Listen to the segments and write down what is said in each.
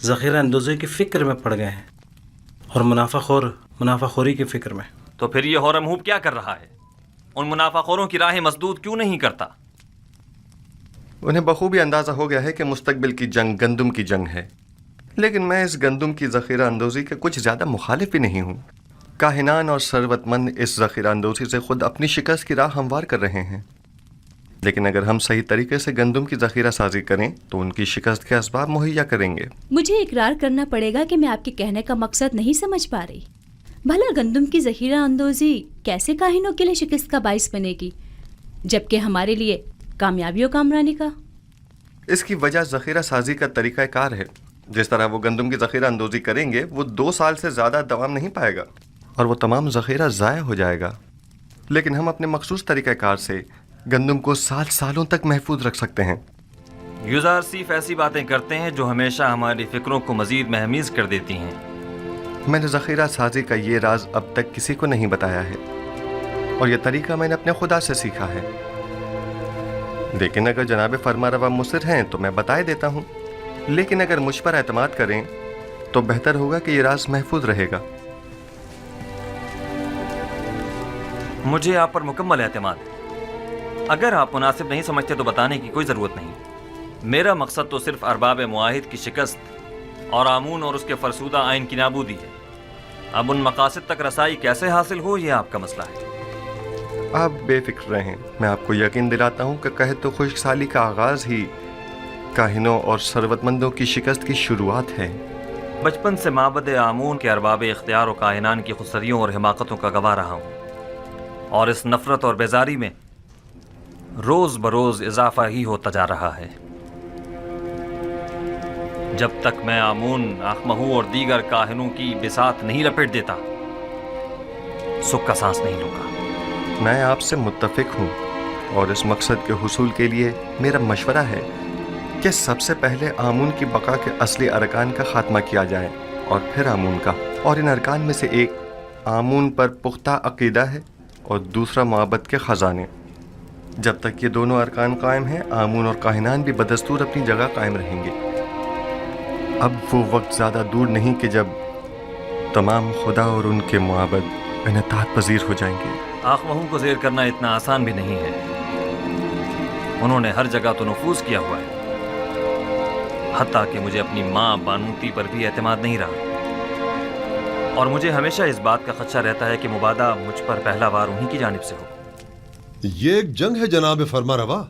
ذخیرہ اندوزی کی فکر میں پڑ گئے ہیں اور منافع خوری کی فکر میں۔ تو پھر یہ ہورمہوب کیا کر رہا ہے؟ ان منافع خوروں کی راہیں مسدود کیوں نہیں کرتا؟ انہیں بخوبی اندازہ ہو گیا ہے کہ مستقبل کی جنگ گندم کی جنگ ہے، لیکن میں اس گندم کی ذخیرہ اندوزی کے کچھ زیادہ مخالف بھی نہیں ہوں۔ کاہنان اور ثروت مند اس ذخیرہ اندوزی سے خود اپنی شکست کی راہ ہموار کر رہے ہیں، لیکن اگر ہم صحیح طریقے سے گندم کی ذخیرہ سازی کریں تو ان کی شکست کے اسباب مہیا کریں گے۔ مجھے اقرار کرنا پڑے گا کہ میں آپ کے کہنے کا مقصد نہیں سمجھ پا رہی۔ بھلا گندم کی ذخیرہ اندوزی کیسے کاہنوں کے لیے شکست کا باعث بنے گی جبکہ ہمارے لیے کامیابی و کامرانی کا؟ اس کی وجہ ذخیرہ سازی کا طریقہ کار ہے۔ جس طرح وہ گندم کی ذخیرہ اندوزی کریں گے وہ 2 سال سے زیادہ دوام نہیں پائے گا اور وہ تمام ذخیرہ ضائع ہو جائے گا، لیکن ہم اپنے مخصوص طریقہ کار سے گندم کو سالوں تک محفوظ رکھ سکتے ہیں۔ یوزار صرف ایسی باتیں کرتے ہیں جو ہمیشہ ہماری فکروں کو مزید مہمیز کر دیتی ہیں۔ میں نے ذخیرہ سازی کا یہ راز اب تک کسی کو نہیں بتایا ہے اور یہ طریقہ میں نے اپنے خدا سے سیکھا ہے، لیکن اگر جناب فرمانروا مصر ہیں تو میں بتائے دیتا ہوں، لیکن اگر مجھ پر اعتماد کریں تو بہتر ہوگا کہ یہ راز محفوظ رہے گا۔ مجھے آپ پر مکمل اعتماد ہے۔ اگر آپ مناسب نہیں سمجھتے تو بتانے کی کوئی ضرورت نہیں۔ میرا مقصد تو صرف ارباب معاہد کی شکست اور آمون اور اس کے فرسودہ آئین کی نابودی ہے۔ اب ان مقاصد تک رسائی کیسے حاصل ہو یہ آپ کا مسئلہ ہے۔ آپ بے فکر رہیں، میں آپ کو یقین دلاتا ہوں کہ قحط و خشک سالی کا آغاز ہی کاہنوں اور ثروت مندوں کی شکست کی شروعات ہے۔ بچپن سے معبد آمون کے ارباب اختیار و کاہنان کی خودسریوں اور حماقتوں کا گواہ رہا ہوں، اور اس نفرت اور بیزاری میں روز بروز اضافہ ہی ہوتا جا رہا ہے۔ جب تک میں آمون، آخمہو اور دیگر کاہنوں کی بساط نہیں لپیٹ دیتا سکھ کا سانس نہیں لوں گا۔ میں آپ سے متفق ہوں، اور اس مقصد کے حصول کے لیے میرا مشورہ ہے کہ سب سے پہلے آمون کی بقا کے اصلی ارکان کا خاتمہ کیا جائے اور پھر آمون کا، اور ان ارکان میں سے ایک آمون پر پختہ عقیدہ ہے اور دوسرا معبد کے خزانے۔ جب تک یہ دونوں ارکان قائم ہیں آمون اور کاہنان بھی بدستور اپنی جگہ قائم رہیں گے۔ اب وہ وقت زیادہ دور نہیں کہ جب تمام خدا اور ان کے معبد انعطاف پذیر ہو جائیں گے۔ آخمہو کو زیر کرنا اتنا آسان بھی نہیں ہے۔ انہوں نے ہر جگہ تو نفوذ کیا ہوا ہے، حتیٰ کہ مجھے اپنی ماں بانوتی پر بھی اعتماد نہیں رہا، اور مجھے ہمیشہ اس بات کا خدشہ رہتا ہے کہ مبادہ مجھ پر پہلا وار انہی کی جانب سے ہو۔ یہ ایک جنگ ہے جناب فرمانروا،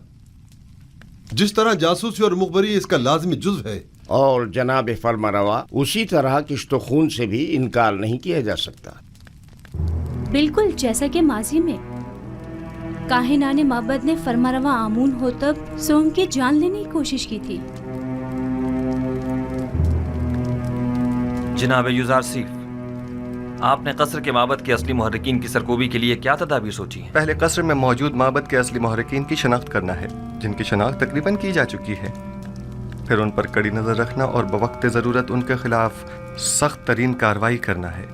جس طرح جاسوسی اور مخبری اس کا لازمی جزو ہے، اور جناب فرمانروا اسی طرح کشت و خون سے بھی انکار نہیں کیا جا سکتا۔ بالکل جیسا کہ ماضی میں کاہنان معبد نے فرمانروا آمون ہوتب سوم کی جان لینے کی کوشش کی تھی۔ جناب یوزار صرف، آپ نے قصر کے معبد کے اصلی محرکین کی سرکوبی کے لیے کیا تدابیر سوچی ہیں؟ پہلے قصر میں موجود معبد کے اصلی محرکین کی شناخت کرنا ہے، جن کی شناخت تقریباً کی جا چکی ہے، پھر ان پر کڑی نظر رکھنا اور بوقت ضرورت ان کے خلاف سخت ترین کارروائی کرنا ہے۔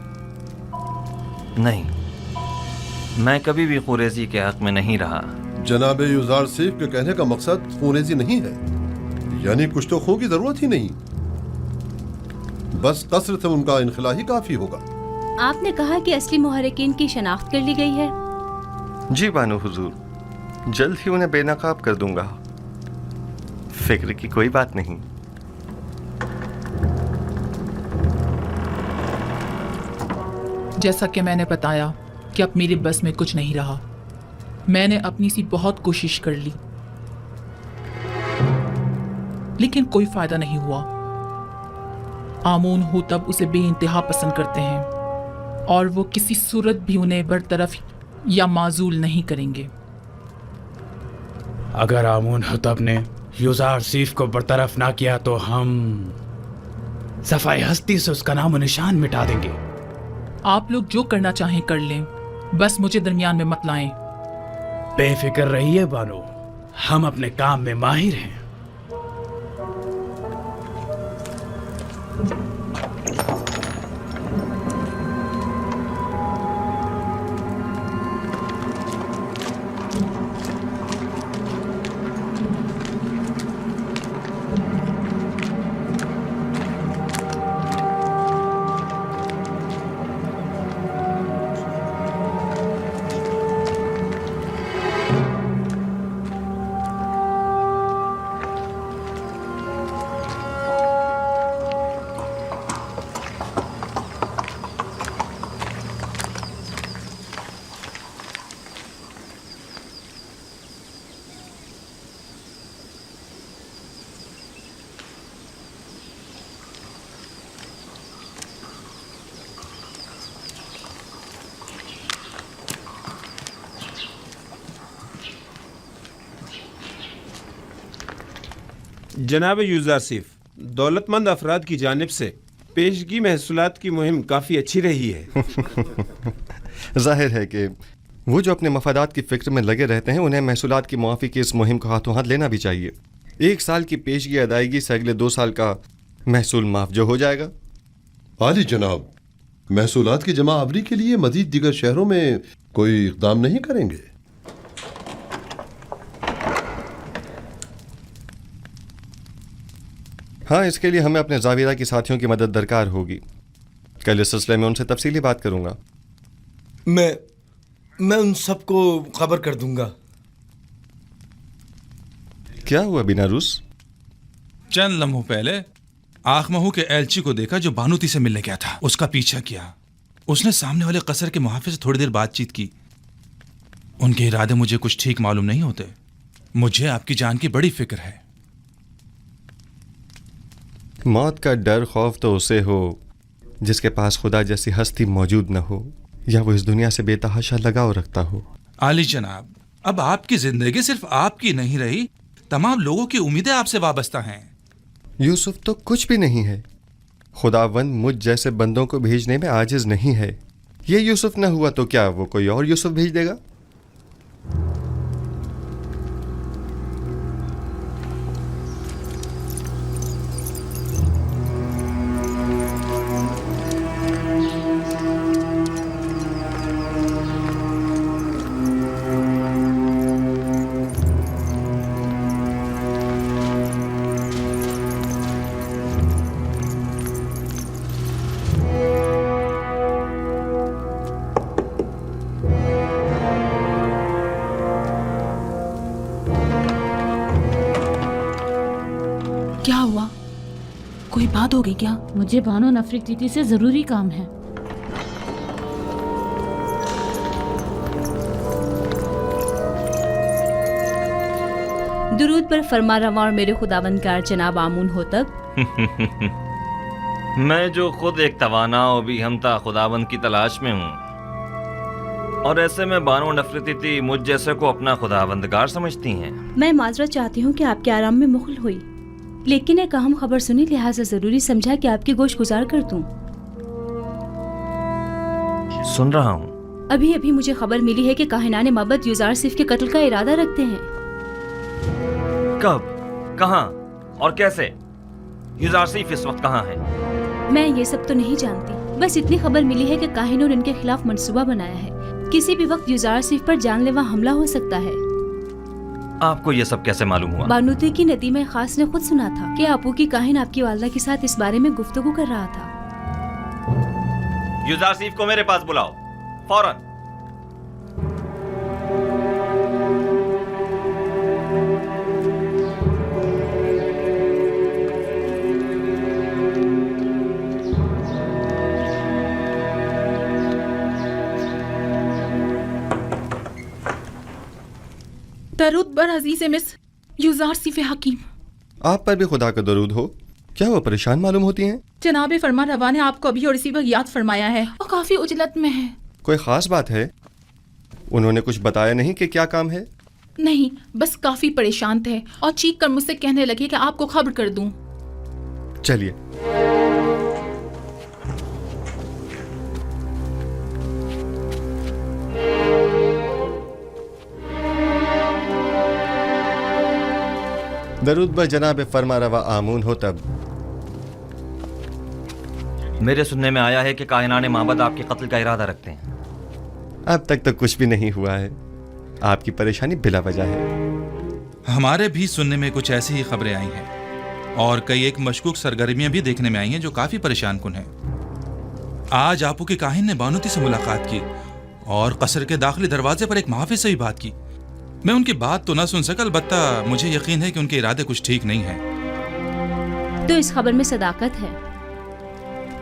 نہیں، میں کبھی بھی خوریزی کے حق میں نہیں رہا۔ جناب یوزار سیف کے کہنے کا مقصد خونریزی نہیں ہے، یعنی کچھ تو خون کی ضرورت ہی نہیں، بس قصر سے ان کا انخلا ہی کافی ہوگا۔ آپ نے کہا کہ اصلی محرکین کی شناخت کر لی گئی ہے؟ جی بانو حضور، جلد ہی انہیں بے نقاب کر دوں گا، فکر کی کوئی بات نہیں۔ جیسا کہ میں نے بتایا کہ اب میرے بس میں کچھ نہیں رہا، میں نے اپنی سی بہت کوشش کر لی لیکن کوئی فائدہ نہیں ہوا۔ آمون ہوتب اسے بے انتہا پسند کرتے ہیں اور وہ کسی صورت بھی انہیں برطرف یا معزول نہیں کریں گے۔ اگر آمون حتب نے یوزار سیف کو برطرف نہ کیا تو ہم صفائی ہستی سے اس کا نام و نشان مٹا دیں گے۔ آپ لوگ جو کرنا چاہیں کر لیں، بس مجھے درمیان میں مت لائیں۔ بے فکر رہیے بانو، ہم اپنے کام میں ماہر ہیں۔ جناب یوزر صیف، دولت مند افراد کی جانب سے پیشگی محصولات کی مہم کافی اچھی رہی ہے۔ ظاہر ہے کہ وہ جو اپنے مفادات کی فکر میں لگے رہتے ہیں انہیں محصولات کی معافی کی اس مہم کو ہاتھوں ہاتھ لینا بھی چاہیے۔ 1 سال کی پیشگی ادائیگی سے اگلے 2 سال کا محصول معاف جو ہو جائے گا۔ عالی جناب، محصولات کی جمع آوری کے لیے مزید دیگر شہروں میں کوئی اقدام نہیں کریں گے؟ ہاں، اس کے لیے ہمیں اپنے زاویہ کی ساتھیوں کی مدد درکار ہوگی۔ کل اس سلسلے میں ان سے تفصیلی بات کروں گا۔ میں ان سب کو خبر کر دوں گا۔ کیا ہوا بیناروس؟ چند لمحوں پہلے آخمہو کے ایلچی کو دیکھا جو بانوتی سے ملنے گیا تھا، اس کا پیچھا کیا۔ اس نے سامنے والے قصر کے محافظ سے تھوڑی دیر بات چیت کی۔ ان کے ارادے مجھے کچھ ٹھیک معلوم نہیں ہوتے۔ مجھے آپ کی جان کی بڑی فکر ہے۔ موت کا ڈر خوف تو اسے ہو جس کے پاس خدا جیسی ہستی موجود نہ ہو یا وہ اس دنیا سے بے تحاشا لگاؤ رکھتا ہو۔ عالی جناب، اب آپ کی زندگی صرف آپ کی نہیں رہی، تمام لوگوں کی امیدیں آپ سے وابستہ ہیں۔ یوسف تو کچھ بھی نہیں ہے۔ خداوند مجھ جیسے بندوں کو بھیجنے میں عاجز نہیں ہے۔ یہ یوسف نہ ہوا تو کیا وہ کوئی اور یوسف بھیج دے گا؟ کیا ہوا؟ کوئی بات ہو گئی کیا؟ مجھے بانو نفرتیتی سے ضروری کام ہے۔ درود پر فرما رواں اور میرے خداوندگار جناب آمون ہوتب۔ میں جو خود ایک توانا و بھی ہمتا خداوند کی تلاش میں ہوں، اور ایسے میں بانو نفرتیتی مجھ جیسے کو اپنا خداوندگار سمجھتی ہیں۔ میں معذرت چاہتی ہوں کہ آپ کے آرام میں مخل ہوئی، لیکن ایک اہم خبر سنی لہٰذا ضروری سمجھا کہ آپ کی گوش گزار کر دوں۔ سن رہا ہوں۔ ابھی مجھے خبر ملی ہے کہ کاہنان معبد یوزار صیف کے قتل کا ارادہ رکھتے ہیں۔ کب، کہاں اور کیسے؟ یوزار صیف اس وقت کہاں ہے؟ میں یہ سب تو نہیں جانتی، بس اتنی خبر ملی ہے کہ کاہنوں نے ان کے خلاف منصوبہ بنایا ہے۔ کسی بھی وقت یوزار صیف پر جان لیوا حملہ ہو سکتا ہے۔ آپ کو یہ سب کیسے معلوم ہوا؟ بانوتی کی ندیمہ خاص نے خود سنا تھا کہ آپو کی کاہن آپ کی والدہ کے ساتھ اس بارے میں گفتگو کر رہا تھا۔ یوزار صیف کو میرے پاس بلاؤ فوراً۔ درود بر عزیز مس یوزار صیف حکیم۔ آپ پر بھی خدا کا درود ہو۔ کیا وہ پریشان معلوم ہوتی ہیں؟ جناب فرما روا نے آپ کو ابھی اور اسی وقت یاد فرمایا ہے اور کافی اجلت میں ہے۔ کوئی خاص بات ہے؟ انہوں نے کچھ بتایا نہیں کہ کیا کام ہے؟ نہیں، بس کافی پریشان تھے اور چیخ کر مجھ سے کہنے لگے کہ آپ کو خبر کر دوں۔ چلیے۔ درود بر جناب فرما روا آمون ہوتب۔ میرے سننے میں آیا ہے کہ کاہنان معبد آپ کے قتل کا ارادہ رکھتے ہیں۔ اب تک تو کچھ بھی نہیں ہوا ہے۔ آپ کی پریشانی بلا وجہ ہے۔ ہمارے بھی سننے میں کچھ ایسی ہی خبریں آئی ہیں اور کئی ایک مشکوک سرگرمیاں بھی دیکھنے میں آئی ہیں جو کافی پریشان کن ہیں۔ آج آپو کے کاہن نے بانوتی سے ملاقات کی اور قصر کے داخلی دروازے پر ایک محافظ سے بھی بات کی۔ میں ان کی بات تو نہ سن سکا، البتہ مجھے یقین ہے کہ ان کے ارادے کچھ ٹھیک نہیں ہیں۔ تو اس خبر میں صداقت ہے۔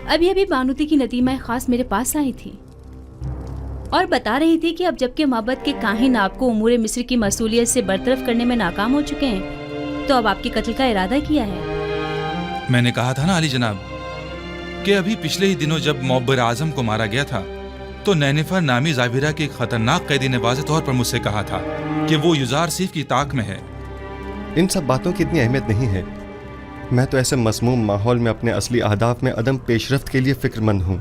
ابھی بانوتی کی ندیمہ خاص میرے پاس آئی تھی اور بتا رہی تھی کہ اب جبکہ معبد کے کاہن آپ کو امور مصر کی مسئولیت سے برطرف کرنے میں ناکام ہو چکے ہیں تو اب آپ کے قتل کا ارادہ کیا ہے۔ میں نے کہا تھا نا علی جناب کہ ابھی پچھلے ہی دنوں جب معبر اعظم کو مارا گیا تھا تو نینفر نامی ظاہرہ کے ایک خطرناک قیدی نے واضح طور پر مجھ سے کہا تھا کہ وہ یوزار صیف کی طاق میں ہے۔ ان سب باتوں کی اتنی اہمیت نہیں ہے۔ میں تو ایسے مسموم ماحول میں اپنے اصلی اہداف میں عدم پیش رفت کے لیے فکر مند ہوں.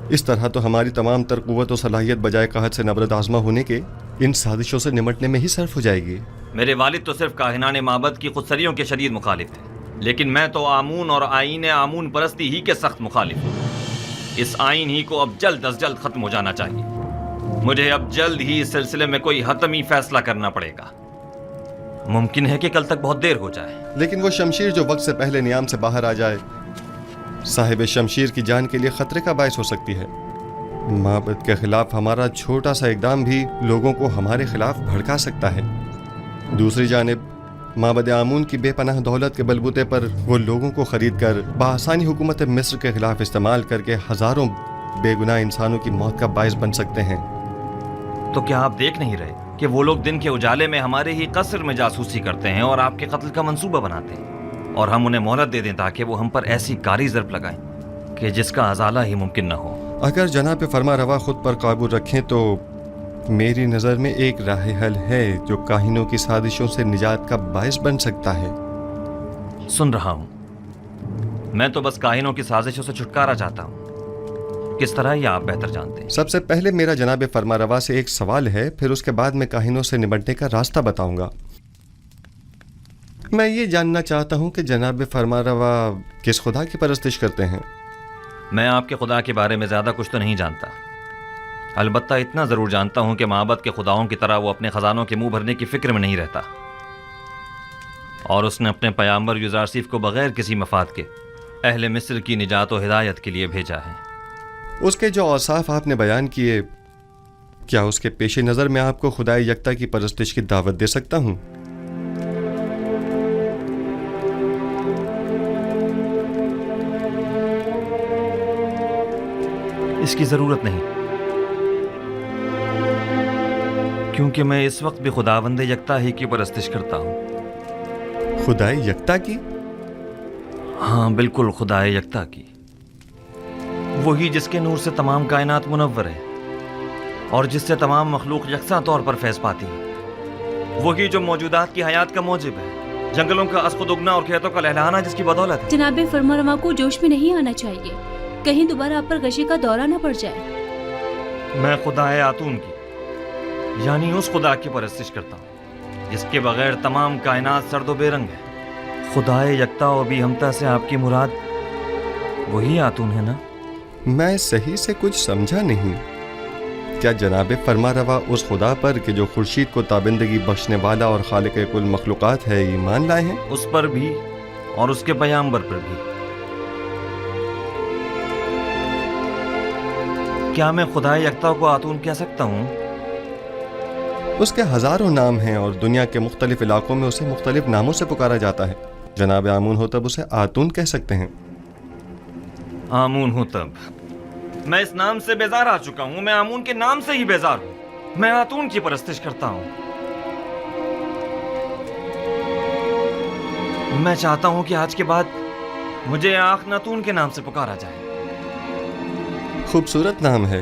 اس طرح تو ہماری تمام تر قوت و صلاحیت بجائے قحط سے نبرد آزما ہونے کے ان سازشوں سے نمٹنے میں ہی صرف ہو جائے گی. میرے والد تو صرف کاہنان معبد کی خودسریوں کے شدید مخالف ہیں، لیکن میں تو آمون اور آئین آمون پرستی ہی کے سخت مخالف ہوں. اس آئین ہی کو اب جلد از جلد ختم ہو جانا چاہیے. مجھے اب جلد ہی اس سلسلے میں کوئی حتمی فیصلہ کرنا پڑے گا. ممکن ہے کہ کل تک بہت دیر ہو جائے. لیکن وہ شمشیر جو وقت سے پہلے نیام سے باہر آ جائے صاحب شمشیر کی جان کے لیے خطرے کا باعث ہو سکتی ہے. معبد کے خلاف ہمارا چھوٹا سا اقدام بھی لوگوں کو ہمارے خلاف بھڑکا سکتا ہے. دوسری جانب معبد آمون کی بے پناہ دولت کے بلبوتے پر وہ لوگوں کو خرید کر بآسانی حکومت مصر کے خلاف استعمال کر کے ہزاروں بے گناہ انسانوں کی موت کا باعث بن سکتے ہیں. تو کیا آپ دیکھ نہیں رہے کہ وہ لوگ دن کے اجالے میں ہمارے ہی قصر میں جاسوسی کرتے ہیں اور آپ کے قتل کا منصوبہ بناتے ہیں، اور ہم انہیں مہلت دے دیں تاکہ وہ ہم پر ایسی کاری ضرب لگائیں کہ جس کا ازالہ ہی ممکن نہ ہو؟ اگر جناب فرما روا خود پر قابو رکھیں تو میری نظر میں ایک راہ حل ہے جو کاہنوں کی سازشوں سے نجات کا باعث بن سکتا ہے. سن رہا ہوں. میں تو بس کاہنوں کی سازشوں سے چھٹکارا چاہتا ہوں. کس طرح یہ آپ بہتر جانتے ہیں. سب سے پہلے میرا جناب فرما روا سے ایک سوال ہے، پھر اس کے بعد میں کاہنوں سے نمٹنے کا راستہ بتاؤں گا. میں یہ جاننا چاہتا ہوں کہ جناب فرما روا کس خدا کی پرستش کرتے ہیں؟ میں آپ کے خدا کے بارے میں زیادہ کچھ تو نہیں جانتا، البتہ اتنا ضرور جانتا ہوں کہ معبد کے خداؤں کی طرح وہ اپنے خزانوں کے منہ بھرنے کی فکر میں نہیں رہتا، اور اس نے اپنے پیامبر یوزارسیف کو بغیر کسی مفاد کے اہل مصر کی نجات و ہدایت کے لیے بھیجا ہے. اس کے جو اوصاف آپ نے بیان کیے، کیا اس کے پیش نظر میں آپ کو خدائے یکتا کی پرستش کی دعوت دے سکتا ہوں؟ اس کی ضرورت نہیں، کیونکہ میں اس وقت بھی خداوند یکتا ہی کی پرستش کرتا ہوں. خدائے یکتا کی؟ ہاں بالکل، خدائے یکتا کی، وہی جس کے نور سے تمام کائنات منور ہے اور جس سے تمام مخلوق یکساں طور پر فیض پاتی ہے، وہی جو موجودات کی حیات کا موجب ہے، جنگلوں کا از خود اگنا اور کھیتوں کا لہلہانا جس کی بدولت ہے. جناب فرما روا کو جوش میں نہیں آنا چاہیے، کہیں دوبارہ آپ پر غشی کا دورہ نہ پڑ جائے. میں خدائے آتون کی، یعنی اس خدا کی پرستش کرتا ہوں جس کے بغیر تمام کائنات سرد و بے رنگ ہے. خدائے یکتا و بھی ہمتا سے آپ کی مراد وہی آتون ہے نا؟ میں صحیح سے کچھ سمجھا نہیں. کیا جناب فرما روا اس خدا پر کہ جو خورشید کو تابندگی بخشنے والا اور خالق کل مخلوقات ہے ایمان لائے ہیں؟ اس پر بھی اور اس کے پیامبر پر بھی. کیا میں خدائے یکتا کو آتون کہہ سکتا ہوں؟ اس کے ہزاروں نام ہیں اور دنیا کے مختلف علاقوں میں اسے مختلف ناموں سے پکارا جاتا ہے. جناب آمون ہو تب اسے آتون کہہ سکتے ہیں. آمون ہوں تب. میں اس نام سے بیزار آ چکا ہوں، میں آمون کے نام سے ہی بیزار ہوں. میں آتون کی پرستش کرتا ہوں. میں چاہتا ہوں کہ آج کے بعد مجھے آخناتون کے نام سے پکارا جائے. خوبصورت نام ہے،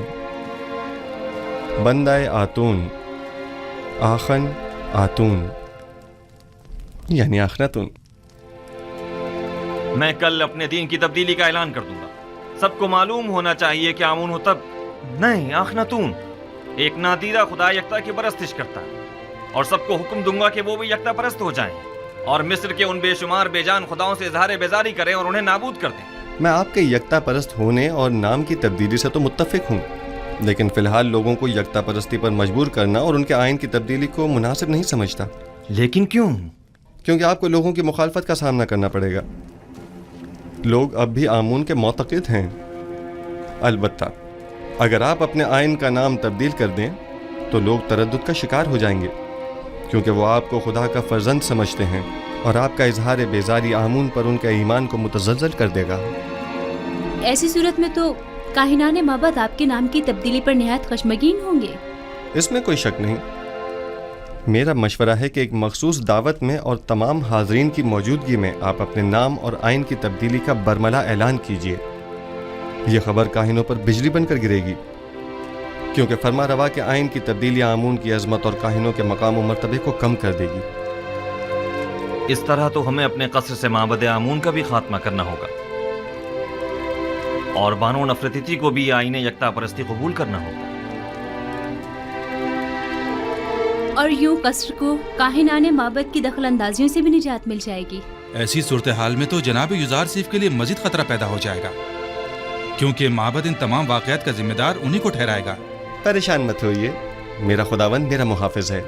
بندہ آتون، آخن آتون یعنی آخناتون. میں کل اپنے دین کی تبدیلی کا اعلان کر دوں گا. سب کو معلوم ہونا چاہیے کہ آمون ہو تب نہیں، آخناتون ایک نادیدہ خدا یکتا کی پرستش کرتا ہے، اور سب کو حکم دوں گا کہ وہ بھی یکتا پرست ہو جائیں اور مصر کے ان بے شمار بے جان خداؤں سے اظہار بیزاری کریں اور انہیں نابود کر دیں. میں آپ کے یکتا پرست ہونے اور نام کی تبدیلی سے تو متفق ہوں، لیکن فی الحال لوگوں کو یکتا پرستی پر مجبور کرنا اور ان کے آئین کی تبدیلی کو مناسب نہیں سمجھتا. لیکن کیوں؟ کیونکہ آپ کو لوگوں کی مخالفت کا سامنا کرنا پڑے گا. لوگ اب بھی آمون کے معتقد ہیں. البتہ اگر آپ اپنے آئین کا نام تبدیل کر دیں تو لوگ تردد کا شکار ہو جائیں گے، کیونکہ وہ آپ کو خدا کا فرزند سمجھتے ہیں اور آپ کا اظہار بیزاری آمون پر ان کے ایمان کو متزلزل کر دے گا. ایسی صورت میں تو کاہنان معبد آپ کے نام کی تبدیلی پر نہایت خشمگین ہوں گے. اس میں کوئی شک نہیں. میرا مشورہ ہے کہ ایک مخصوص دعوت میں اور تمام حاضرین کی موجودگی میں آپ اپنے نام اور آئین کی تبدیلی کا برملا اعلان کیجیے. یہ خبر کاہنوں پر بجلی بن کر گرے گی، کیونکہ فرما روا کے آئین کی تبدیلی آمون کی عظمت اور کاہنوں کے مقام و مرتبے کو کم کر دے گی. اس طرح تو ہمیں اپنے قصر سے معبد آمون کا بھی خاتمہ کرنا ہوگا اور بانو نفرتیتی کو بھی آئین یکتا پرستی قبول کرنا ہوگا. اور یوں قصر کو کاہنان معبد کی دخل اندازیوں سے بھی نجات مل جائے گی. ایسی صورتحال میں تو جناب یوزار سیف کے لیے مزید خطرہ پیدا ہو جائے گا، کیونکہ معبد ان تمام واقعات کا ذمہ دار انہی کو ٹھہرائے گا. پریشان مت ہوئیے، میرا خداوند میرا محافظ ہے.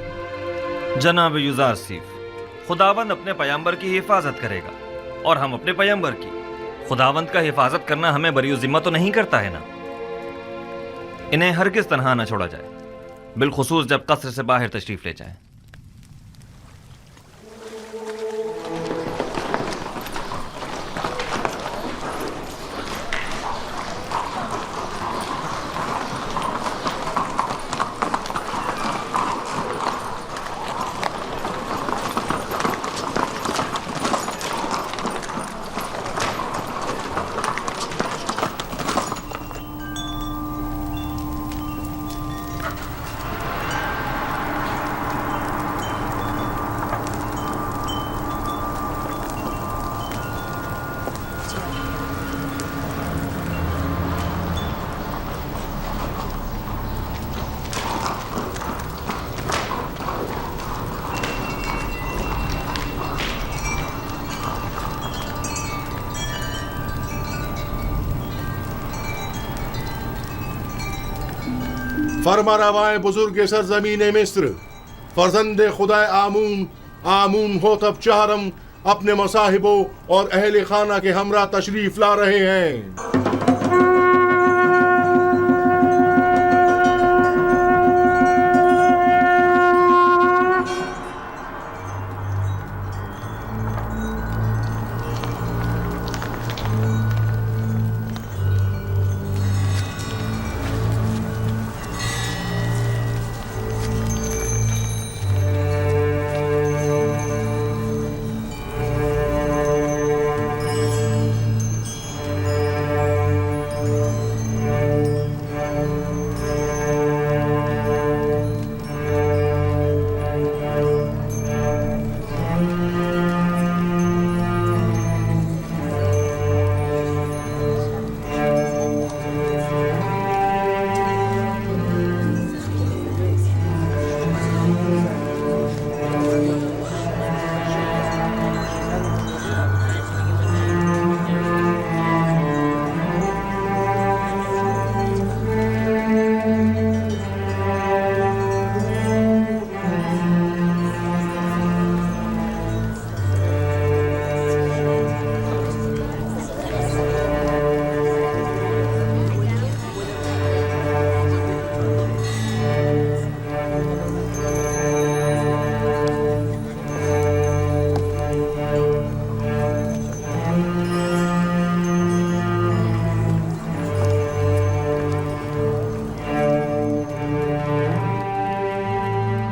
جناب یوزار سیف، خداوند اپنے پیامبر کی حفاظت کرے گا اور ہم اپنے پیامبر کی. خداوند کا حفاظت کرنا ہمیں بری ذمہ تو نہیں کرتا ہے نا. انہیں ہرگز تنہا نہ چھوڑا جائے، بالخصوص جب قصر سے باہر تشریف لے جائیں. فرما روائے بزرگ سرزمین مصر، فرزند خدا آمون ہوتب چہرم اپنے مصاحبوں اور اہل خانہ کے ہمراہ تشریف لا رہے ہیں.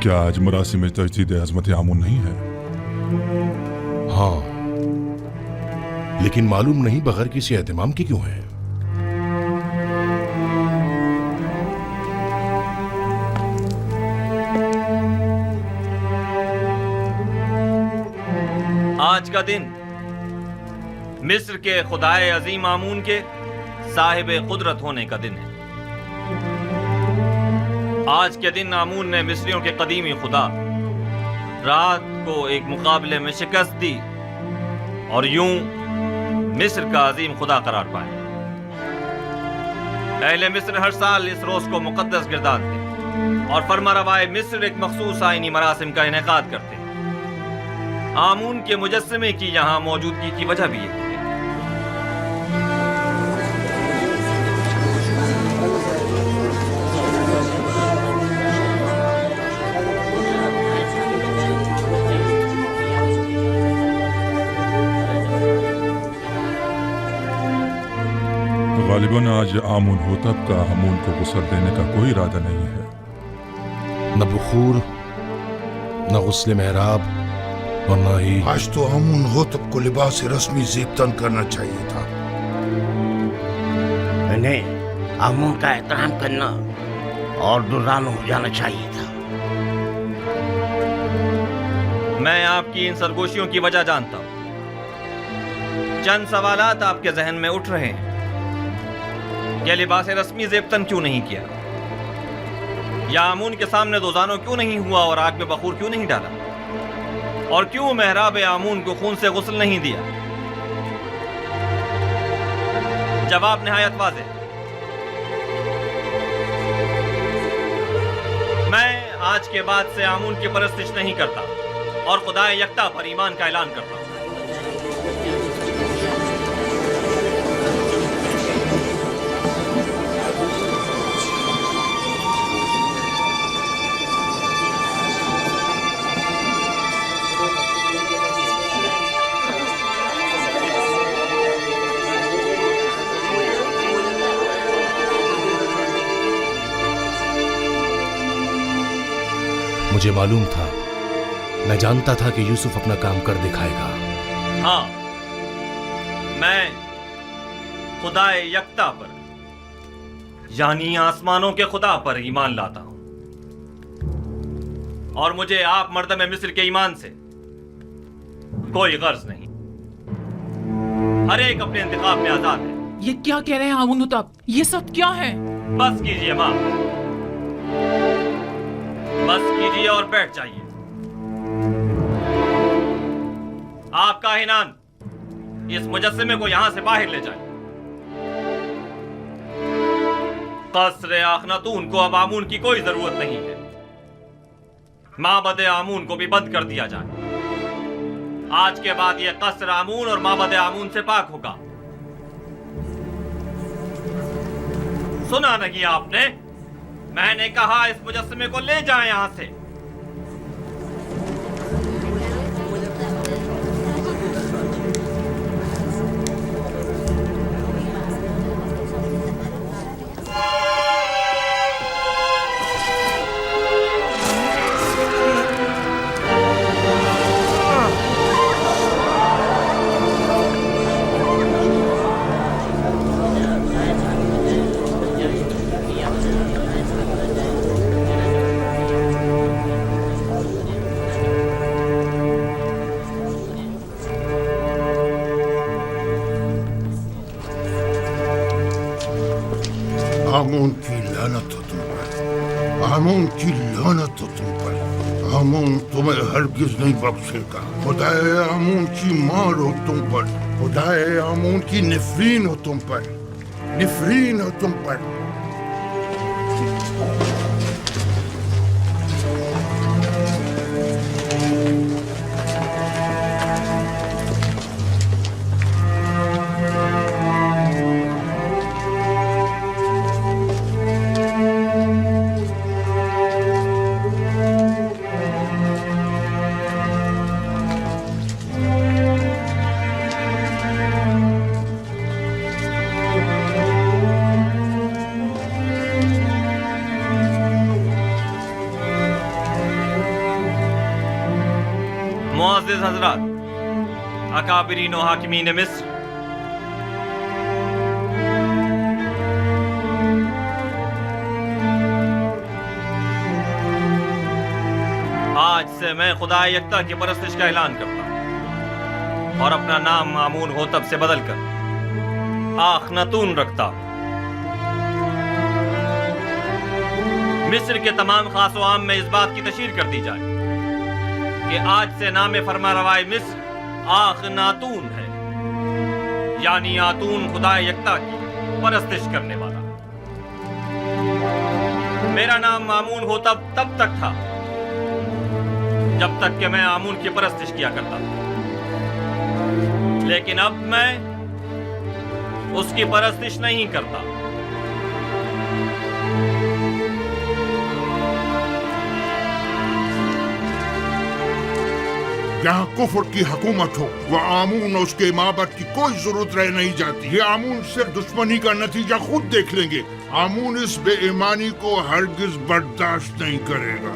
کیا آج مراسم تجدید عظمت آمون نہیں ہے؟ ہاں، لیکن معلوم نہیں بغیر کسی اہتمام کی کیوں ہے. آج کا دن مصر کے خدائے عظیم آمون کے صاحب قدرت ہونے کا دن ہے. آج کے دن آمون نے مصریوں کے قدیمی خدا رات کو ایک مقابلے میں شکست دی اور یوں مصر کا عظیم خدا قرار پایا. اہل مصر ہر سال اس روز کو مقدس گردانتے اور فرما روائے مصر ایک مخصوص آئینی مراسم کا انعقاد کرتے. آمون کے مجسمے کی یہاں موجودگی کی وجہ بھی ہے. غالباً آج آمون ہوتب کا آمون کو غسل دینے کا کوئی ارادہ نہیں ہے. نہ بخور، نہ غسل محراب، اور نہ ہی آج تو آمون ہوتب کو لباس رسمی زیب تن کرنا چاہیے تھا. انہیں آمون کا احترام کرنا اور درانو ہو جانا چاہیے تھا. میں آپ کی ان سرگوشیوں کی وجہ جانتا ہوں۔ چند سوالات آپ کے ذہن میں اٹھ رہے ہیں کہ لباس رسمی زیبتن کیوں نہیں کیا، یا آمون کے سامنے دوزانوں کیوں نہیں ہوا اور آگ میں بخور کیوں نہیں ڈالا، اور کیوں محراب آمون کو خون سے غسل نہیں دیا؟ جواب نہایت واضح ہے۔ میں آج کے بعد سے آمون کی پرستش نہیں کرتا اور خدا یکتا پر ایمان کا اعلان کرتا ہوں۔ مجھے معلوم تھا، میں جانتا تھا کہ یوسف اپنا کام کر دکھائے گا۔ ہاں، میں خدا یکتا پر یعنی آسمانوں کے خدا پر ایمان لاتا ہوں، اور مجھے آپ مردم مصر کے ایمان سے کوئی غرض نہیں۔ ہر ایک اپنے انتخاب میں آزاد ہے۔ یہ کیا کہہ رہے ہیں آمون ہوتب؟ یہ سب کیا ہے؟ بس کیجئے ماں، بس کیجئے اور بیٹھ جائیے۔ آپ کاہنان اس مجسمے کو یہاں سے باہر لے جائیں۔ قصر آخناتون کو اب آمون کی کوئی ضرورت نہیں ہے۔ معبد آمون کو بھی بند کر دیا جائے۔ آج کے بعد یہ قصر آمون اور معبد آمون سے پاک ہوگا۔ سنا نہیں آپ نے؟ میں نے کہا اس مجسمے کو لے جائیں یہاں سے۔ آمون کی لعنت ہو تم پر، آمون کی لعنت ہو تم پر۔ آمون تمہیں ہرگز نہیں بخشے گا۔ خدائے آمون کی مار ہو تم پر، خدائے آمون کی نفرین ہو تم پر، نفرین ہو تم پر۔ معزز حضرات، اکابرین و حاکمین مصر، آج سے میں خدا یکتا کی پرستش کا اعلان کرتا ہوں اور اپنا نام آمون ہوتب سے بدل کر آخناتون رکھتا ہوں۔ مصر کے تمام خاص و عام میں اس بات کی تشہیر کر دی جائے کہ آج سے نام فرما روائے مصر آخناتون ہے، یعنی آتون خدا یکتا کی پرستش کرنے والا۔ میرا نام آمون ہوتب تب تک تھا جب تک کہ میں آمون کی پرستش کیا کرتا تھا، لیکن اب میں اس کی پرستش نہیں کرتا۔ جہاں کفر کی حکومت ہو وہ آمون اور اس کے معبد کی کوئی ضرورت رہ نہیں جاتی۔ یہ آمون صرف دشمنی کا نتیجہ خود دیکھ لیں گے۔ آمون اس بے ایمانی کو ہرگز برداشت نہیں کرے گا۔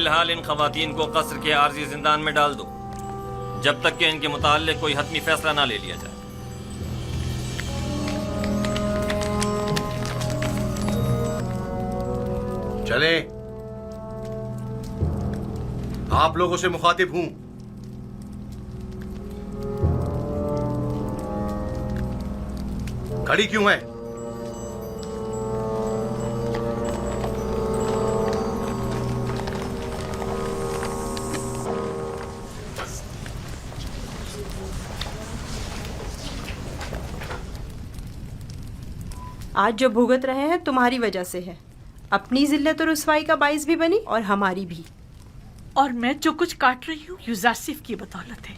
فی الحال ان خواتین کو قصر کے عارضی زندان میں ڈال دو جب تک کہ ان کے متعلق کوئی حتمی فیصلہ نہ لے لیا جائے۔ چلے، آپ لوگوں سے مخاطب ہوں۔ کھڑی کیوں ہے؟ آج جو بھگت رہے ہیں تمہاری وجہ سے ہے، اپنی ذلت و رسوائی کا باعث بھی بنی اور ہماری بھی۔ اور میں جو کچھ کاٹ رہی ہوں یوزارسیف کی بدولت ہے۔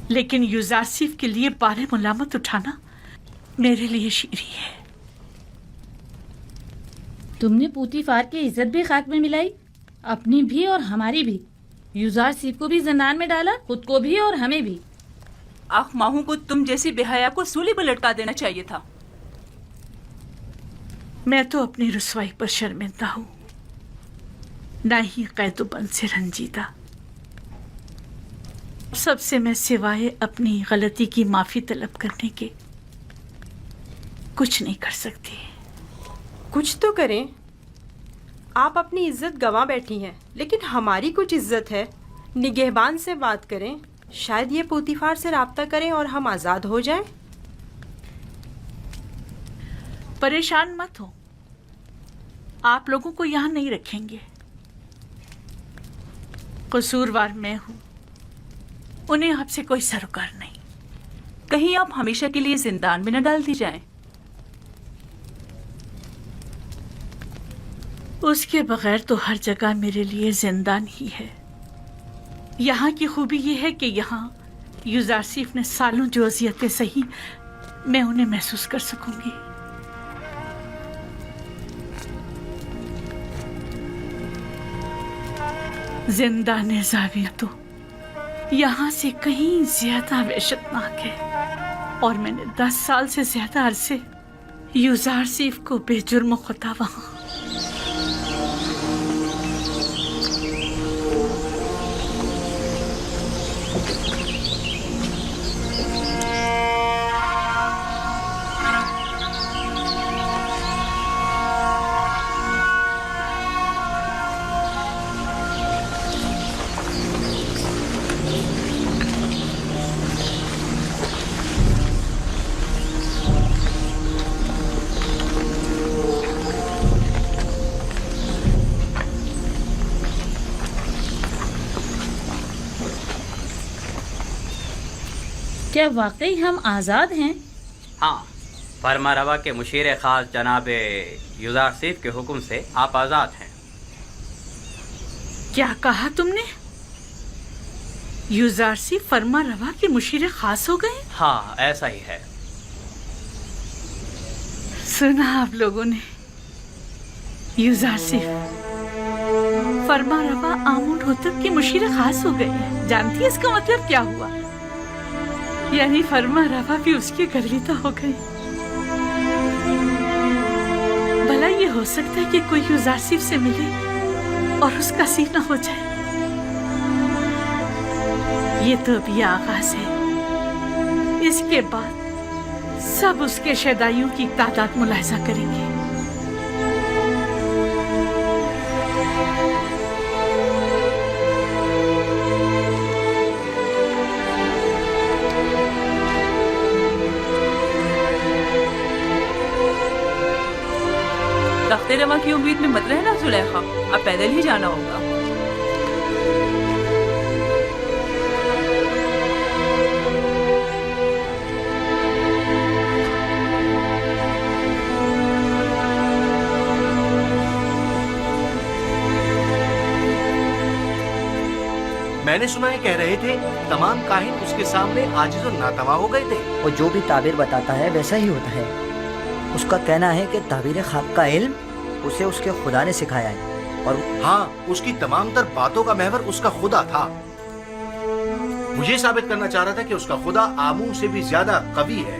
لیکن یوزارسیف کے لیے بار ملامت اٹھانا میرے لیے شیریں ہے۔ تم نے پوتیفار کی عزت بھی خاک میں ملائی، اپنی بھی اور ہماری بھی۔ یوزارسیف کو بھی زندان میں ڈالا، خود کو بھی اور ہمیں بھی۔ آخ ماہوں کو تم جیسی بے-حیا کو سولی پر لٹکا دینا چاہیے تھا۔ میں تو اپنی رسوائی پر شرمندہ ہوں، نہ ہی قید و بند سے رنجیدہ۔ سب سے میں سوائے اپنی غلطی کی معافی طلب کرنے کے کچھ نہیں کر سکتی۔ کچھ تو کریں، آپ اپنی عزت گنوا بیٹھی ہیں، لیکن ہماری کچھ عزت ہے۔ نگہبان سے بات کریں، شاید یہ پوتیفار سے رابطہ کریں اور ہم آزاد ہو جائیں۔ پریشان مت ہو، آپ لوگوں کو یہاں نہیں رکھیں گے۔ قصوروار میں ہوں، انہیں آپ سے کوئی سروکار نہیں۔ کہیں آپ ہمیشہ کے لیے زندان میں نہ ڈال دی جائیں۔ اس کے بغیر تو ہر جگہ میرے لیے زندان ہی ہے۔ یہاں کی خوبی یہ ہے کہ یہاں یوزارسیف نے سالوں جو اذیتیں سہی، میں انہیں محسوس کر سکوں گی۔ زندان زاویہ تو یہاں سے کہیں زیادہ وحشتناک ہے، اور میں نے 10 سال سے زیادہ عرصے یوزارسیف کو بے جرم و خطا وہاں۔ کیا واقعی ہم آزاد ہیں؟ ہاں، فرما روا کے مشیر خاص جناب یوزارسیف کے حکم سے آپ آزاد ہیں۔ کیا کہا تم نے؟ یوزارسیف فرما روا کے مشیر خاص ہو گئے؟ ہاں، ایسا ہی ہے۔ سنا آپ لوگوں نے، یوزارسیف فرما روا آمون ہوتب کے مشیر خاص ہو گئے۔ جانتی ہے اس کا مطلب کیا ہوا؟ یعنی فرما روا بھی اس کے گرویدہ ہو گئے۔ بھلا یہ ہو سکتا ہے کہ کوئی یوزارسیف سے ملے اور اس کا سینہ ہو جائے؟ یہ تو ابھی آغاز ہے، اس کے بعد سب اس کے شیدائیوں کی تعداد ملاحظہ کریں گے۔ تخت روا کی امید میں مت رہنا زلیخا، اب پیدل ہی جانا ہوگا۔ میں نے سنا ہے کہہ رہے تھے تمام کاہن اس کے سامنے عاجز و ناتواں ہو گئے تھے۔ وہ جو بھی تعبیر بتاتا ہے ویسا ہی ہوتا ہے۔ اس کا کہنا ہے کہ تعبیر خواب کا علم اسے اس کے خدا نے سکھایا ہے، اور ہاں، اس کی تمام تر باتوں کا محور اس کا خدا تھا۔ وہ یہ ثابت کرنا چاہ رہا تھا کہ اس کا خدا آمون سے بھی زیادہ قوی ہے۔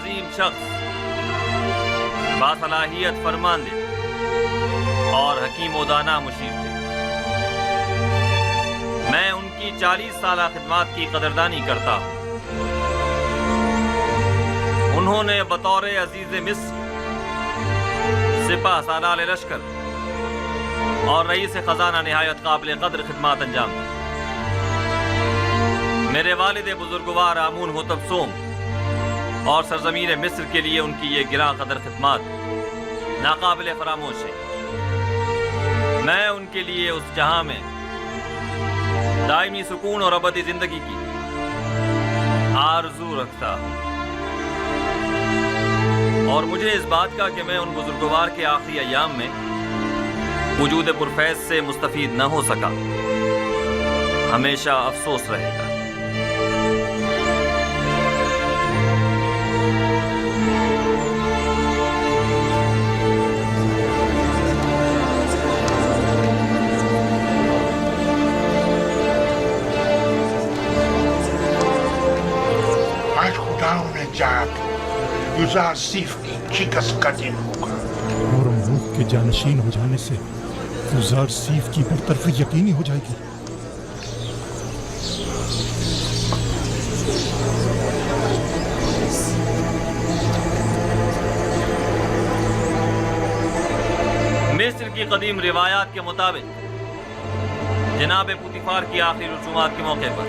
عظیم شخص باصلاحیت فرماندے اور حکیم و دانا مشیر تھے. میں ان کی 40 سالہ خدمات کی قدردانی کرتا ہوں. انہوں نے بطور عزیز مصر سپہ سالار لشکر اور رئیس خزانہ نہایت قابل قدر خدمات انجام دی. میرے والد بزرگوار آمون ہوتب سوم اور سرزمین مصر کے لیے ان کی یہ گراں قدر خدمات ناقابل فراموش ہے. میں ان کے لیے اس جہاں میں دائمی سکون اور ابدی زندگی کی آرزو رکھتا ہوں. اور مجھے اس بات کا کہ میں ان بزرگوار کے آخری ایام میں وجود پرفیض سے مستفید نہ ہو سکا ہمیشہ افسوس رہے گا. آج خدا نے چاہا کہ یوزار سیف کی شکست کا دن ہوگا. اور ملک کے جانشین ہو جانے سے یوزار سیف کی برطرفی یقینی ہو جائے گی. مصر کی قدیم روایات کے مطابق جناب پوتیفار کی آخری رسومات کے موقع پر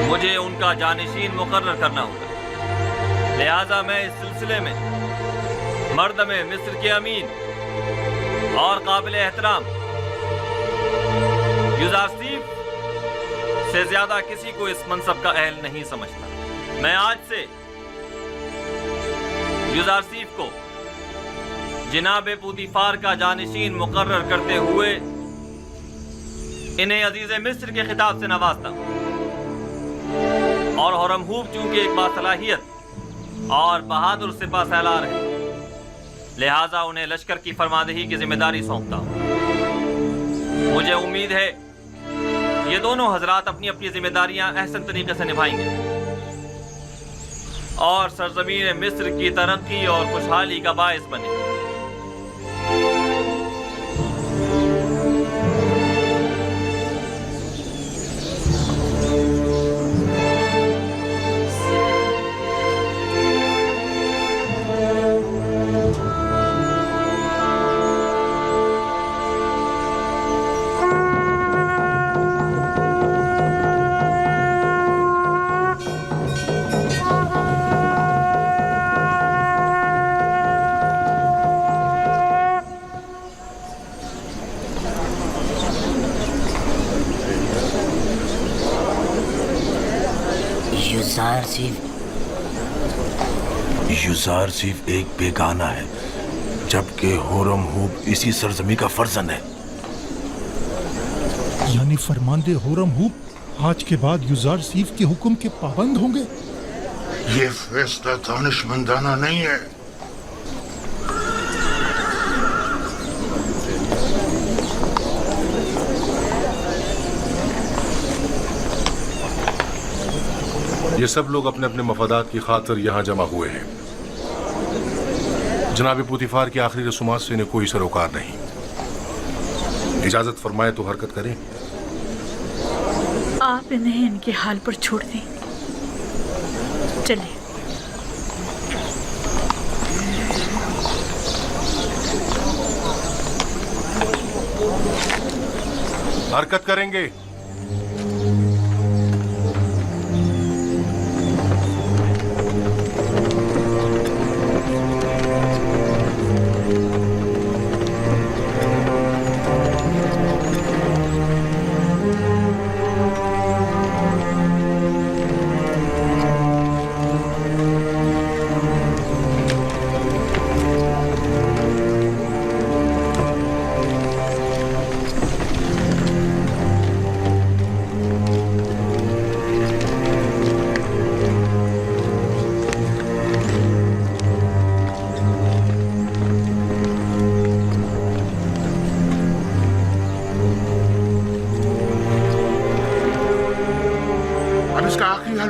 مجھے ان کا جانشین مقرر کرنا ہوگا. لہذا میں اس سلسلے میں مردم مصر کے امین اور قابل احترام یوزارسیف سے زیادہ کسی کو اس منصب کا اہل نہیں سمجھتا. میں آج سے یوزارسیف کو جناب پوتیفار کا جانشین مقرر کرتے ہوئے انہیں عزیز مصر کے خطاب سے نوازتا ہوں. اور ہورمہوب چونکہ ایک باصلاحیت اور بہادر سپہ سالار ہے لہٰذا انہیں لشکر کی فرماندہی کی ذمہ داری سونپتا ہوں. مجھے امید ہے یہ دونوں حضرات اپنی اپنی ذمہ داریاں احسن طریقے سے نبھائیں گے اور سرزمین مصر کی ترقی اور خوشحالی کا باعث بنے. یوزارسیف ایک بیگانہ ہے جبکہ ہورمہوب اسی سرزمین کا فرزند ہے. یعنی فرماندے ہورمہوب آج کے بعد یوزارسیف کے حکم کے پابند ہوں گے؟ یہ فیصلہ دانشمندانہ نہیں ہے. یہ سب لوگ اپنے اپنے مفادات کی خاطر یہاں جمع ہوئے ہیں. جناب پوتیفار کی آخری رسومات سے انہیں کوئی سروکار نہیں. اجازت فرمائے تو حرکت کریں. آپ انہیں ان کے حال پر چھوڑ دیں. چلیں. حرکت کریں گے.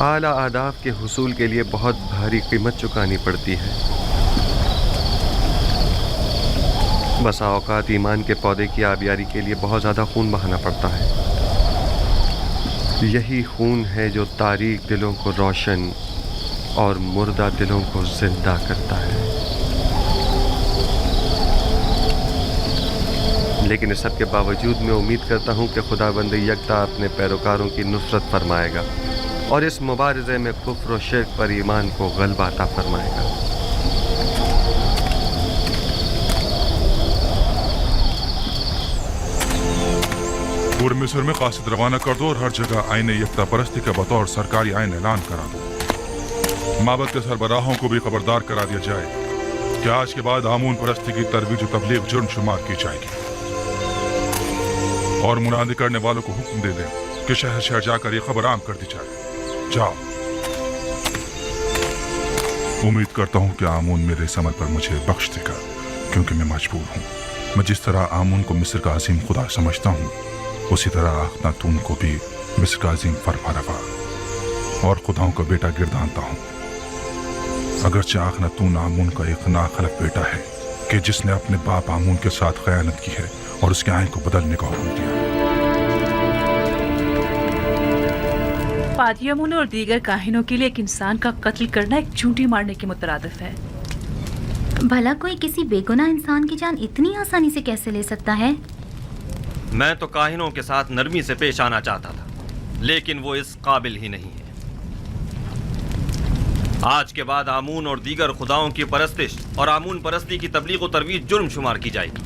اعلیٰ اہداف کے حصول کے لیے بہت بھاری قیمت چکانی پڑتی ہے. بسا اوقات ایمان کے پودے کی آبیاری کے لیے بہت زیادہ خون بہانا پڑتا ہے. یہی خون ہے جو تاریک دلوں کو روشن اور مردہ دلوں کو زندہ کرتا ہے. لیکن اس سب کے باوجود میں امید کرتا ہوں کہ خداوند یکتا اپنے پیروکاروں کی نصرت فرمائے گا اور اس مبارزے میں کفر و شرک پر ایمان کو غلبہ عطا فرمائے گا. پورے مصر میں قاصد روانہ کر دو اور ہر جگہ آئین یکتا پرستی کا بطور سرکاری آئین اعلان کرا دو. معبد کے سربراہوں کو بھی خبردار کرا دیا جائے کہ آج کے بعد آمون پرستی کی ترویج و تبلیغ جرم شمار کی جائے گی، اور منادی کرنے والوں کو حکم دے دیں کہ شہر شہر جا کر یہ خبر عام کر دی جائے. جاؤ. امید کرتا ہوں کہ آمون میرے اس عمل پر مجھے بخش دے گا، کیونکہ میں مجبور ہوں. میں جس طرح آمون کو مصر کا عظیم خدا سمجھتا ہوں، اسی طرح اخناتون کو بھی مصر کا عظیم فرما روا اور خداؤں کا بیٹا گردانتا ہوں. اگرچہ اخناتون آمون کا ایک ناخلق بیٹا ہے کہ جس نے اپنے باپ آمون کے ساتھ خیانت کی ہے اور اس کے آئین کو بدلنے کا حکم دیا. پادری امون اور دیگر کاہنوں کے لیے ایک انسان کا قتل کرنا ایک چونٹی مارنے کے مترادف ہے. بھلا کوئی کسی بے گناہ انسان کی جان اتنی آسانی سے کیسے لے سکتا ہے؟ میں تو کاہنوں کے ساتھ نرمی سے پیش آنا چاہتا تھا، لیکن وہ اس قابل ہی نہیں ہے. آج کے بعد آمون اور دیگر خداؤں کی پرستش اور آمون پرستی کی تبلیغ و ترویج جرم شمار کی جائے گی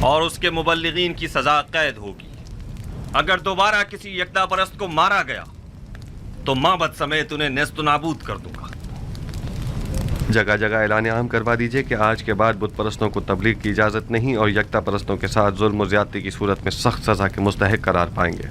اور اس کے مبلغین کی سزا قید ہوگی. اگر دوبارہ کسی یکتا پرست کو مارا گیا تو معبد سمیت انہیں نیست و نابود کر دوں گا. جگہ جگہ اعلان عام کروا دیجئے کہ آج کے بعد بت پرستوں کو تبلیغ کی اجازت نہیں اور یکتا پرستوں کے ساتھ ظلم و زیادتی کی صورت میں سخت سزا کے مستحق قرار پائیں گے.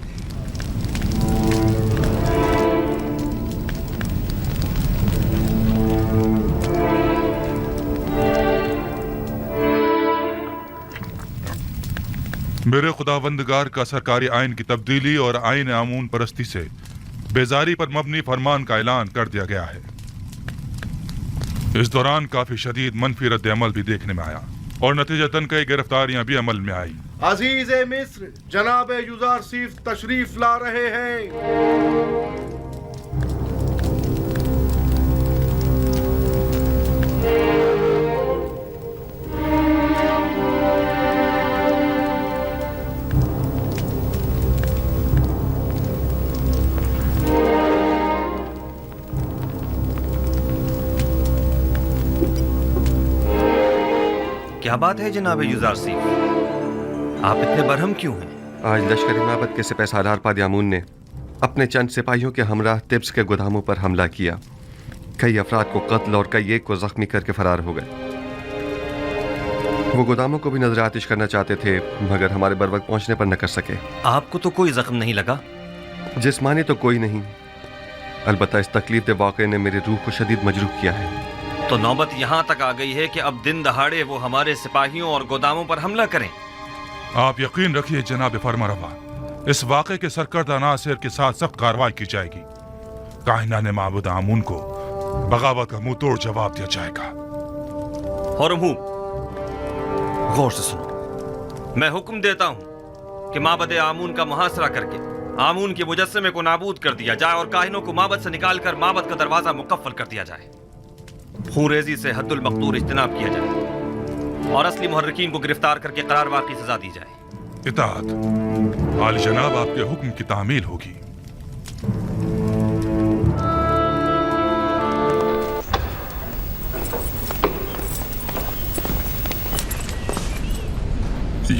میرے خداوندگار کا سرکاری آئین کی تبدیلی اور آئین آمون پرستی سے بیزاری پر مبنی فرمان کا اعلان کر دیا گیا ہے. اس دوران کافی شدید منفی رد عمل بھی دیکھنے میں آیا اور نتیجتاً کئی گرفتاریاں بھی عمل میں آئی. عزیز مصر جناب یوزارسیف تشریف لا رہے ہیں. کیا بات ہے جناب یوزارسیف؟ آپ اتنے برہم کیوں ہیں؟ آج لشکری معبد کے سپہ سالار پادری آمون نے اپنے چند سپاہیوں کے ہمراہ طبس کے گوداموں پر حملہ کیا. کئی افراد کو قتل اور کئی ایک کو زخمی کر کے فرار ہو گئے. وہ گوداموں کو بھی نظر آتش کرنا چاہتے تھے مگر ہمارے بروقت پہنچنے پر نہ کر سکے. آپ کو تو کوئی زخم نہیں لگا؟ جسمانی تو کوئی نہیں، البتہ اس تکلیف دہ واقعے نے میری روح کو شدید مجروح کیا ہے. تو نوبت یہاں تک آ گئی ہے کہ اب دن دہاڑے وہ ہمارے سپاہیوں اور گوداموں پر حملہ کریں. آپ یقین رکھیے جناب فرمانروا، اس واقعے کے سرکردہ عناصر کے ساتھ سخت کارروائی کی جائے گی. کاہنان معبد آمون کو بغاوت کا منہ توڑ جواب دیا جائے گا. ہورمہوب، غور سے سنو. میں حکم دیتا ہوں کہ معبد آمون کا محاصرہ کر کے آمون کے مجسمے کو نابود کر دیا جائے اور کاہنوں کو معبد سے نکال کر معبد کا دروازہ مقفل کر دیا جائے. خون ریزی سے حد المقدور اجتناب کیا جائے اور اصلی محرکین کو گرفتار کر کے قرار واقعی سزا دی جائے. اطاعت. عالی جناب آپ کے حکم کی تعمیل ہوگی.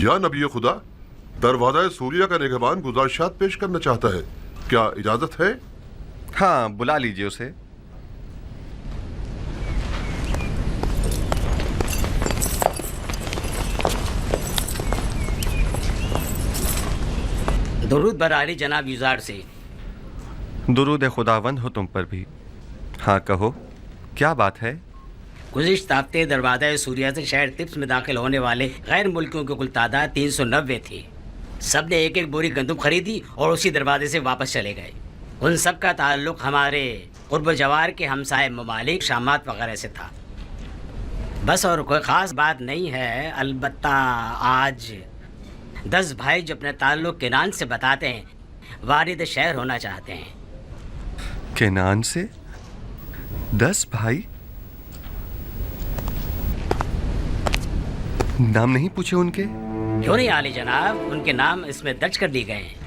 یا نبی خدا، دروازہ سوریہ کا نگہبان گزارشات پیش کرنا چاہتا ہے، کیا اجازت ہے؟ ہاں، بلا لیجئے اسے. درود بر عالی جناب یوزار سے. درود خداوند ہو تم پر بھی. ہاں کہو، کیا بات ہے؟ گزشتہ ہفتے دروازہ سوریہ سے شہر طبس میں داخل ہونے والے غیر ملکیوں کی کل تعداد 390 تھی. سب نے ایک ایک بوری گندم خریدی اور اسی دروازے سے واپس چلے گئے. ان سب کا تعلق ہمارے قرب و جوار کے ہمسائے ممالک شامات وغیرہ سے تھا، بس اور کوئی خاص بات نہیں ہے۔ البتہ آج 10 بھائی جو اپنے تعلق کینان سے بتاتے ہیں وارد شہر ہونا چاہتے ہیں۔ کینان سے 10 بھائی؟ نام نہیں پوچھے ان کے؟ کیوں نہیں عالی جناب، ان کے نام اس میں درج کر دیے گئے ہیں۔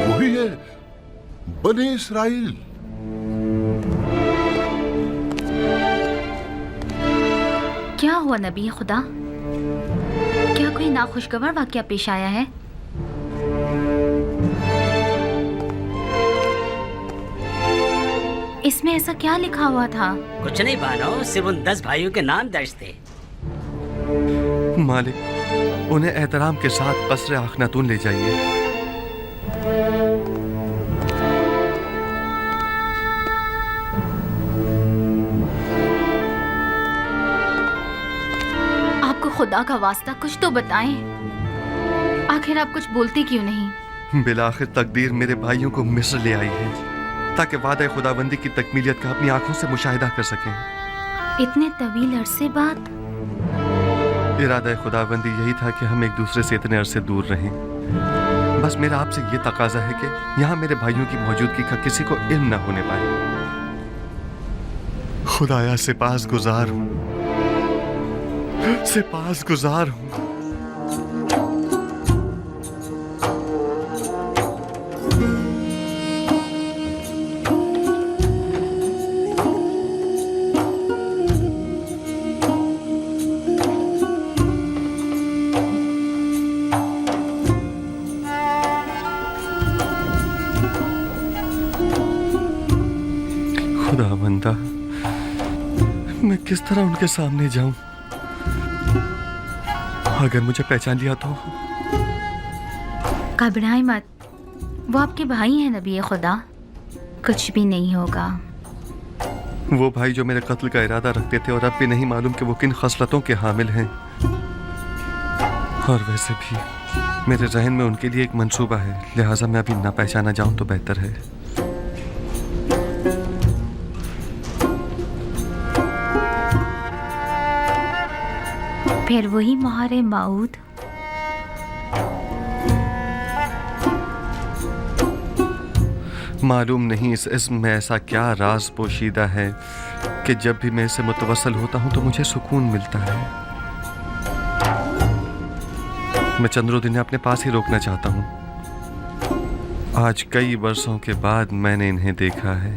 وہی ہے بنی اسرائیل۔ کیا ہوا نبی خدا؟ کیا کوئی ناخوشگوار واقعہ پیش آیا ہے؟ اس میں ایسا کیا لکھا ہوا تھا؟ کچھ نہیں بانو، صرف ان 10 بھائیوں کے نام درج تھے۔ مالک، انہیں احترام کے ساتھ قصر اخناتون لے جائیے۔ آپ کو خدا کا واسطہ کچھ تو بتائیں، آخر آپ کچھ بولتے کیوں نہیں؟ بالآخر تقدیر میرے بھائیوں کو مصر لے آئی ہے تاکہ وعدہ خداوندی کی تکمیلیت کا اپنی آنکھوں سے مشاہدہ کر سکیں۔ اتنے طویل عرصے بعد؟ ارادہ خداوندی یہی تھا کہ ہم ایک دوسرے سے اتنے عرصے دور رہیں۔ بس میرا آپ سے یہ تقاضا ہے کہ یہاں میرے بھائیوں کی موجودگی کا کسی کو علم نہ ہونے پائے۔ خدایا سپاس گزار ہوں، سپاس گزار ہوں۔ خداوندہ، میں کس طرح ان کے سامنے جاؤں؟ اگر مجھے پہچان لیا تو؟ گھبرائیں مت، وہ آپ کے بھائی ہیں نبی خدا، کچھ بھی نہیں ہوگا۔ وہ بھائی جو میرے قتل کا ارادہ رکھتے تھے اور اب بھی نہیں معلوم کہ وہ کن خصلتوں کے حامل ہیں۔ اور ویسے بھی میرے ذہن میں ان کے لیے ایک منصوبہ ہے، لہٰذا میں ابھی نہ پہچانا جاؤں تو بہتر ہے۔ پھر وہی مہار معود؟ معلوم نہیں اس اسم میں ایسا کیا راز پوشیدہ ہے کہ جب بھی میں اسے متوسل ہوتا ہوں تو مجھے سکون ملتا ہے۔ میں چندروں دن اپنے پاس ہی روکنا چاہتا ہوں۔ آج کئی برسوں کے بعد میں نے انہیں دیکھا ہے۔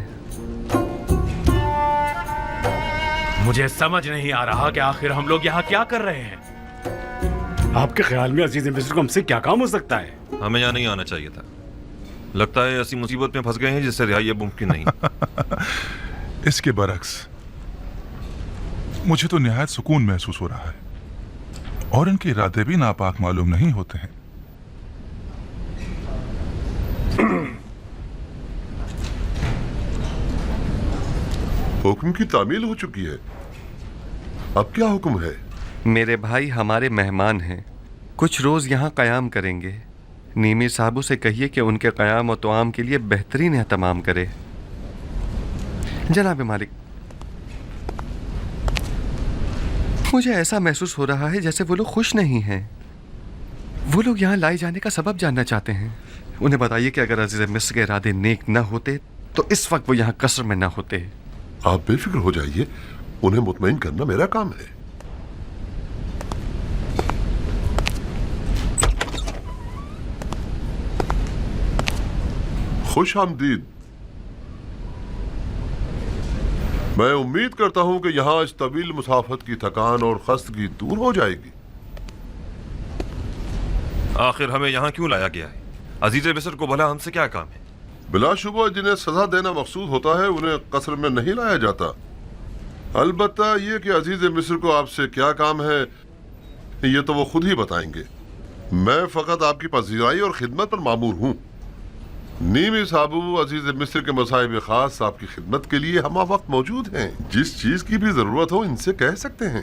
مجھے سمجھ نہیں آ رہا کہ آخر ہم لوگ یہاں کیا کر رہے ہیں۔ آپ کے خیال میں عزیز مصر کو ہم سے کیا کام ہو سکتا ہے؟ ہمیں یہاں نہیں آنا چاہیے تھا، لگتا ہے ایسی مصیبت میں پھنس گئے ہیں جس سے رہائی اب ممکن نہیں۔ اس کے برعکس مجھے تو نہایت سکون محسوس ہو رہا ہے، اور ان کے ارادے بھی ناپاک معلوم نہیں ہوتے ہیں۔ حکم کی تعمیل ہو چکی ہے، اب کیا حکم ہے؟ میرے بھائی ہمارے مہمان ہیں، کچھ روز یہاں قیام کریں گے۔ نیمی صاحبوں سے کہیے کہ ان کے قیام و طعام کے لیے بہترین اہتمام کرے۔ جناب مالک، مجھے ایسا محسوس ہو رہا ہے جیسے وہ لوگ خوش نہیں ہیں۔ وہ لوگ یہاں لائے جانے کا سبب جاننا چاہتے ہیں۔ انہیں بتائیے کہ اگر عزیز مصر کے ارادے نیک نہ ہوتے تو اس وقت وہ یہاں قصر میں نہ ہوتے۔ آپ بے فکر ہو جائیے، انہیں مطمئن کرنا میرا کام ہے۔ خوش آمدید۔ میں امید کرتا ہوں کہ یہاں اس طویل مسافت کی تھکان اور خستگی دور ہو جائے گی۔ آخر ہمیں یہاں کیوں لایا گیا ہے؟ عزیز مصر کو بھلا ہم سے کیا کام ہے؟ بلا شبہ جنہیں سزا دینا مقصود ہوتا ہے انہیں قصر میں نہیں لایا جاتا۔ البتہ یہ کہ عزیز مصر کو آپ سے کیا کام ہے یہ تو وہ خود ہی بتائیں گے۔ میں فقط آپ کی پذیرائی اور خدمت پر مامور ہوں۔ نیمی صاحب عزیز مصر کے مصائب خاص آپ کی خدمت کے لیے ہمہ وقت موجود ہیں۔ جس چیز کی بھی ضرورت ہو ان سے کہہ سکتے ہیں۔